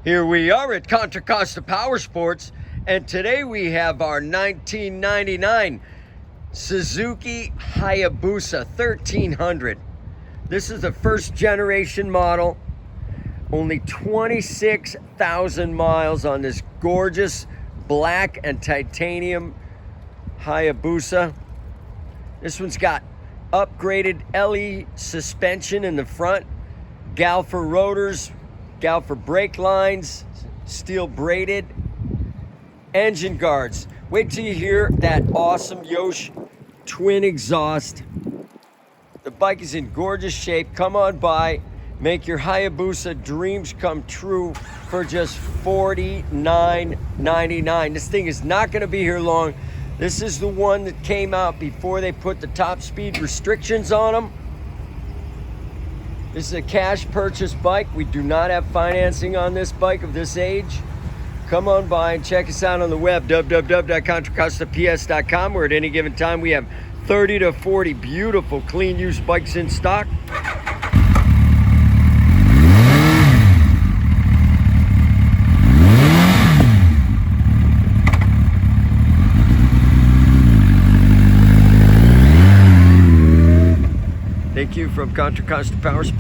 Here we are at Contra Costa Powersports, and today we have our 1999 Suzuki Hayabusa 1300. This is the first generation model, only 26,000 miles on this gorgeous black and titanium Hayabusa. This one's got upgraded LE suspension in the front, Galfer rotors, Galfer brake lines, steel braided, engine guards. Wait till you hear that awesome Yosh twin exhaust. The bike is in gorgeous shape. Come on by, make your Hayabusa dreams come true for just $49.99. This thing is not going to be here long. This is the one that came out before they put the top speed restrictions on them. This is a cash purchase bike. We do not have financing on this bike of this age. Come on by and check us out on the web, www.contracostaps.com, where at any given time we have 30 to 40 beautiful, clean used bikes in stock. Thank you from Contra Costa Powersports.